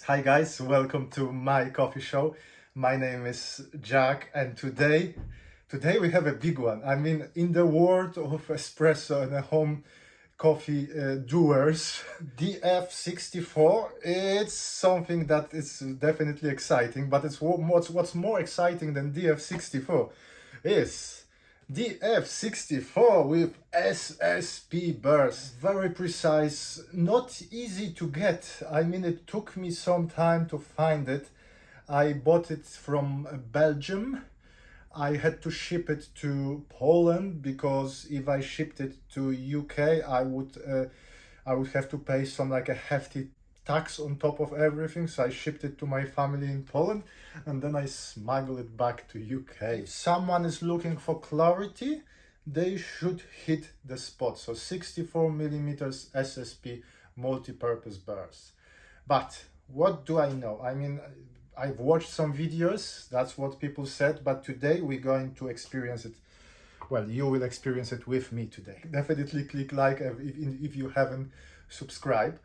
Hi guys, welcome to my coffee show. My name is Jack, and today we have a big one. I mean, in the world of espresso and home coffee doers, DF64, it's something that is definitely exciting, but it's what's more exciting than DF64 is DF64 with SSP burrs. Very precise, not easy to get. I mean, it took me some time to find it. I bought it from Belgium. I had to ship it to Poland because if I shipped it to UK, I would have to pay some like a hefty tax on top of everything. So I shipped it to my family in Poland and then I smuggled it back to UK. If someone is looking for clarity, they should hit the spot. So 64 millimeters SSP multi-purpose burrs. But what do I know? I mean, I've watched some videos, that's what people said, but today we're going to experience it. Well, you will experience it with me today. Definitely click like if you haven't subscribed.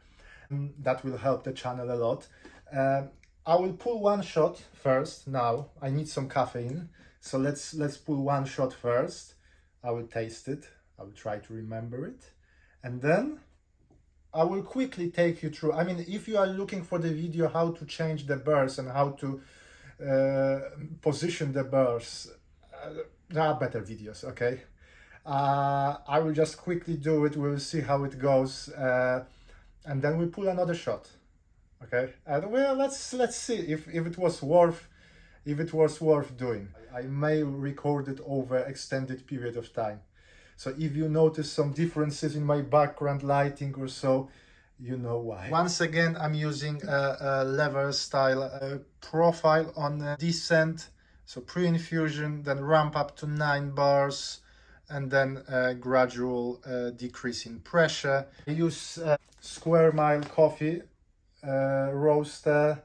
That will help the channel a lot. I will pull one shot first now. I need some caffeine. So let's pull one shot first. I will taste it. I will try to remember it. And then I will quickly take you through. I mean, if you are looking for the video how to change the burrs and how to position the burrs, there are better videos, okay? I will just quickly do it. We'll see how it goes. And then we pull another shot, okay? And well, let's see if it was worth doing. I may record it over extended period of time. So if you notice some differences in my background lighting or so, you know why. Once again, I'm using a lever style profile on descent. So pre-infusion, then ramp up to 9 bars, and then gradual decrease in pressure. I use Square Mile Coffee roaster,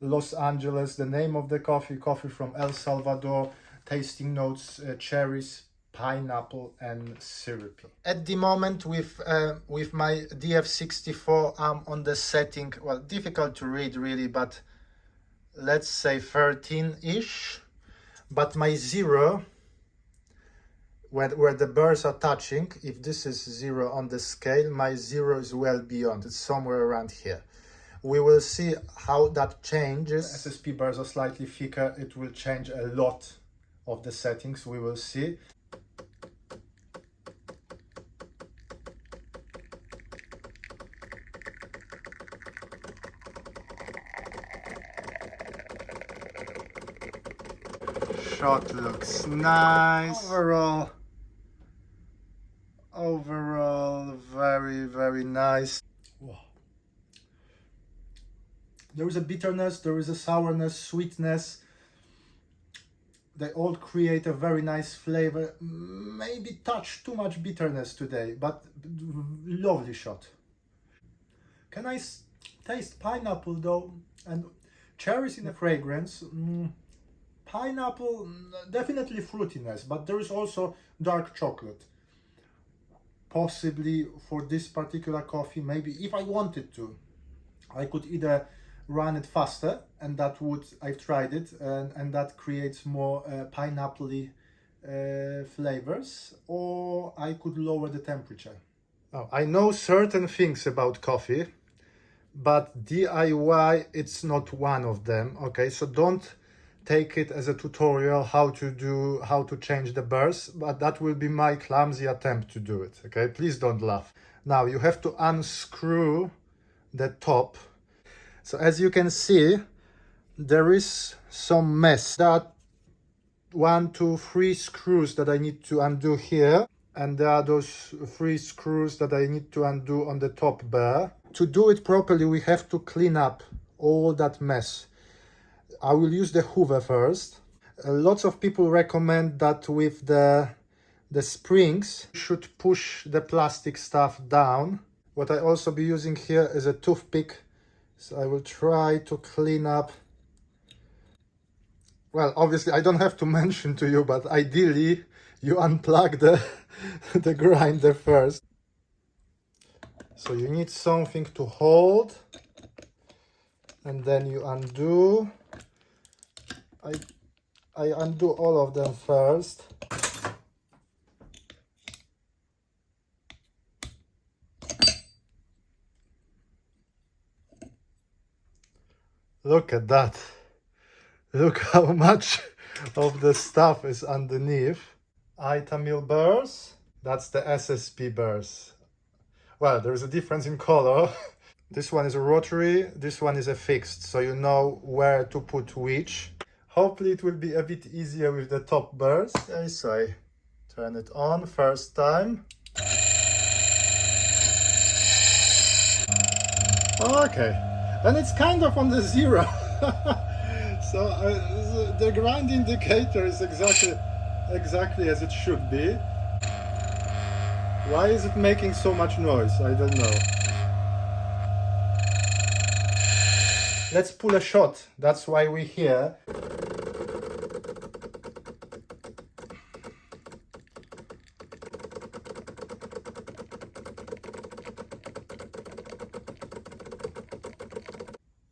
Los Angeles. The name of the coffee from El Salvador. Tasting notes, cherries, pineapple and syrupy. At the moment with my DF64, I'm on the setting, well, difficult to read really, but let's say 13-ish. But my zero, where the burrs are touching, if this is 0 on the scale, my 0 is well beyond. It's somewhere around here. We will see how that changes. SSP burrs are slightly thicker. It will change a lot of the settings. We will see. Shot looks nice. Overall, very nice. Wow. There is a bitterness, there is a sourness, sweetness. They all create a very nice flavor. Maybe touch too much bitterness today, but lovely shot. Can I taste pineapple though? And cherries in the fragrance. Pineapple, definitely fruitiness, but there is also dark chocolate. Possibly for this particular coffee, maybe if I wanted to, I could either run it faster, and that would, I've tried it, and that creates more pineapple-y flavors, or I could lower the temperature. Now, I know certain things about coffee, but DIY, it's not one of them, okay? So don't take it as a tutorial how to change the burrs, but that will be my clumsy attempt to do it, okay? Please don't laugh. Now you have to unscrew the top. So as you can see, there is some mess. There are 1, 2, 3 screws that I need to undo here, and there are those 3 screws that I need to undo on the top burr. To do it properly, we have to clean up all that mess. I will use the Hoover first. Lots of people recommend that with the springs, you should push the plastic stuff down. What I also be using here is a toothpick. So I will try to clean up. Well, obviously I don't have to mention to you, but ideally you unplug the grinder first. So you need something to hold and then you undo. I undo all of them first. Look at that. Look how much of the stuff is underneath. Itamil burrs. That's the SSP burrs. Well, there is a difference in color. This one is a rotary, this one is a fixed, so you know where to put which. Hopefully it will be a bit easier with the top burrs. Okay, so I turn it on first time. Okay, and it's kind of on the zero. So the grind indicator is exactly as it should be. Why is it making so much noise? I don't know. Let's pull a shot. That's why we're here.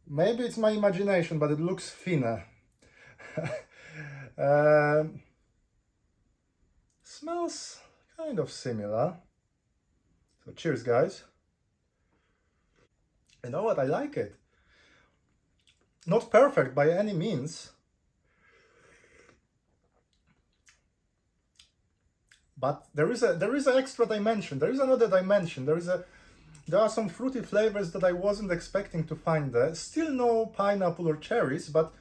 Maybe it's my imagination, but it looks thinner. Smells kind of similar. So cheers, guys. You know what? I like it. Not perfect by any means, but there is an extra dimension. There is another dimension. There are some fruity flavors that I wasn't expecting to find there. Still no pineapple or cherries, but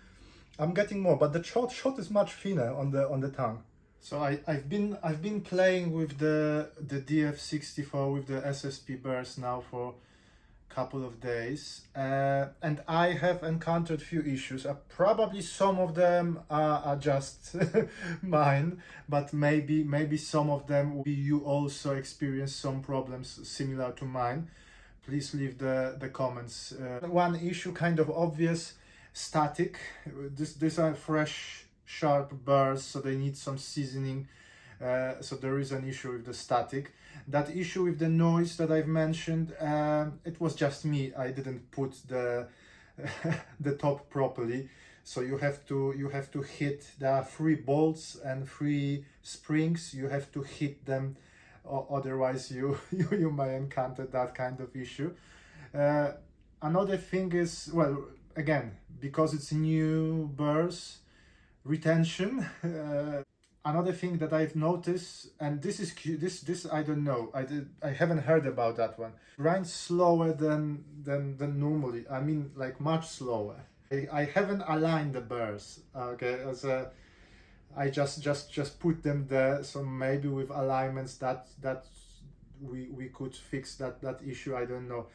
I'm getting more. But the shot is much thinner on the tongue. So I've been playing with the DF64 with the SSP burrs now for couple of days, and I have encountered few issues. Probably some of them are just mine, but maybe some of them you also experience some problems similar to mine. Please leave the comments. One issue, kind of obvious, static. These are fresh, sharp burrs, so they need some seasoning. So there is an issue with the static. That issue with the noise that I've mentioned, it was just me. I didn't put the the top properly. So you have to hit. There are 3 bolts and 3 springs. You have to hit them, or otherwise you may encounter that kind of issue. Another thing is, well, again, because it's new burrs, retention. Another thing that I've noticed, and this is this I don't know, I haven't heard about that one. Grind slower than normally. I mean, like much slower. I haven't aligned the burrs. Okay, I just put them there. So maybe with alignments that we could fix that issue. I don't know.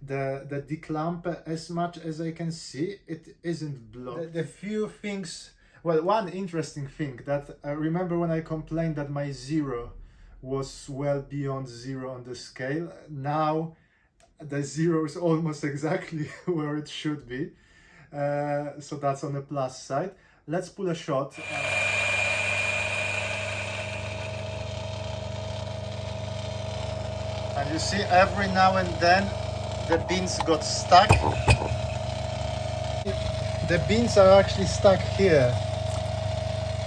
The declamper, as much as I can see, it isn't blocked. The few things. Well, one interesting thing that I remember when I complained that my 0 was well beyond 0 on the scale. Now the 0 is almost exactly where it should be. So that's on the plus side. Let's pull a shot. And you see, every now and then the beans got stuck. The beans are actually stuck here.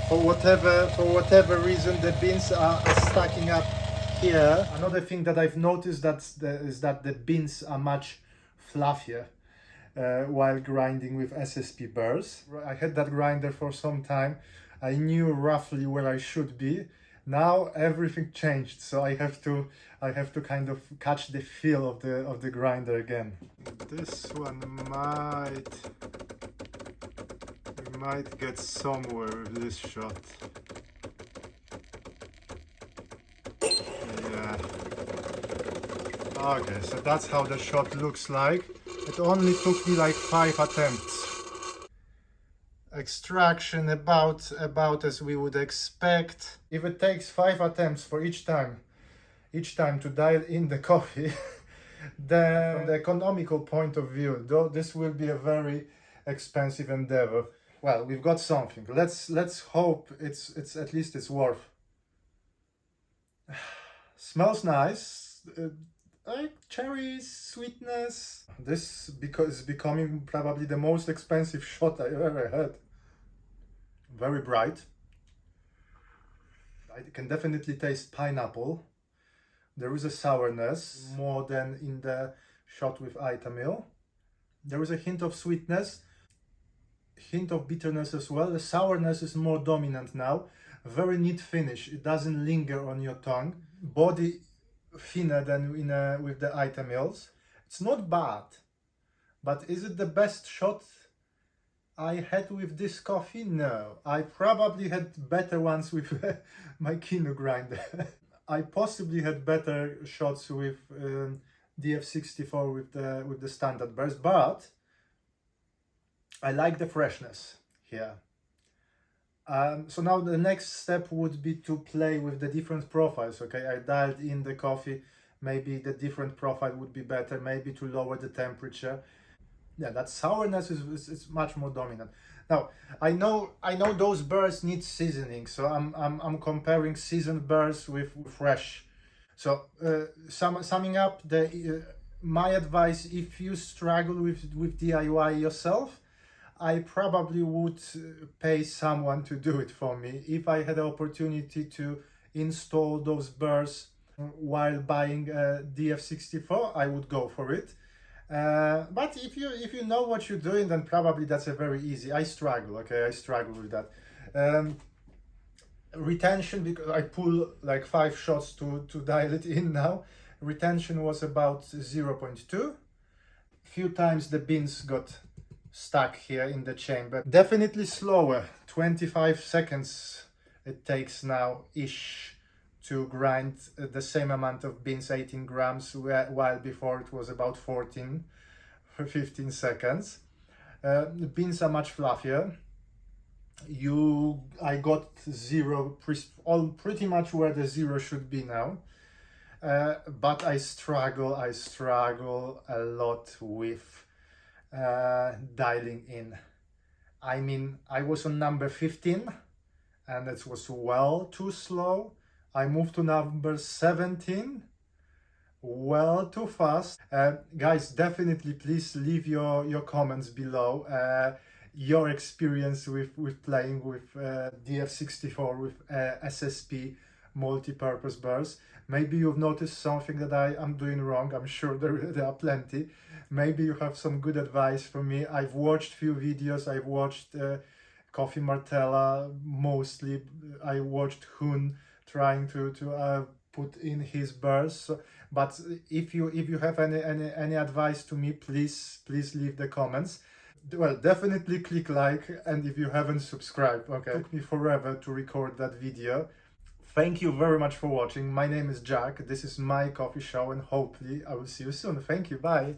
For whatever reason, the beans are stacking up here. Another thing that I've noticed is that the beans are much fluffier while grinding with SSP burrs. I had that grinder for some time. I knew roughly where I should be. Now everything changed, so I have to kind of catch the feel of the grinder again. This one might get somewhere with this shot. Yeah. Okay, so that's how the shot looks like. It only took me like 5 attempts. Extraction about as we would expect. If it takes 5 attempts for each time to dial in the coffee, then from the economical point of view, though, this will be a very expensive endeavor. Well, we've got something. Let's hope it's at least it's worth. Smells nice. like cherries, sweetness. This because becoming probably the most expensive shot I ever had. Very bright. I can definitely taste pineapple. There is a sourness more than in the shot with Itamil. There is a hint of sweetness, hint of bitterness as well. The sourness is more dominant now. Very neat finish. It doesn't linger on your tongue. Body thinner than with the Itamils. It's not bad, but is it the best shot I had with this coffee? No. I probably had better ones with my Kino grinder. I possibly had better shots with DF64 with the standard burrs, but I like the freshness here. So now the next step would be to play with the different profiles. Okay, I dialed in the coffee. Maybe the different profile would be better. Maybe to lower the temperature. Yeah, that sourness is much more dominant. Now I know those burrs need seasoning, so I'm comparing seasoned burrs with fresh. So summing up, my advice, if you struggle with DIY yourself, I probably would pay someone to do it for me. If I had the opportunity to install those burrs while buying a DF64, I would go for it. But if you know what you're doing, then probably that's a very easy. I struggle, okay, I struggle with that. Retention, because I pull like 5 shots to dial it in now. Retention was about 0.2. Few times the beans got stuck here in the chamber. Definitely slower. 25 seconds it takes now ish to grind the same amount of beans, 18 grams, while before it was about 14 for 15 seconds. The beans are much fluffier. I got zero, all pretty much where the zero should be now. But I struggle a lot with dialing in. I mean, I was on number 15 and it was well too slow. I moved to number 17, well too fast. Guys, definitely please leave your comments below. Your experience with playing with DF64 with SSP multi-purpose burrs. Maybe you've noticed something that I'm doing wrong. I'm sure there are plenty. Maybe you have some good advice for me. I've watched few videos. I've watched Coffee Martella mostly. I watched Hun trying to put in his burrs. So, but if you have any advice to me, please leave the comments. Well, definitely click like, and if you haven't subscribed, okay. It took me forever to record that video. Thank you very much for watching. My name is Jack. This is my coffee show, and hopefully I will see you soon. Thank you. Bye.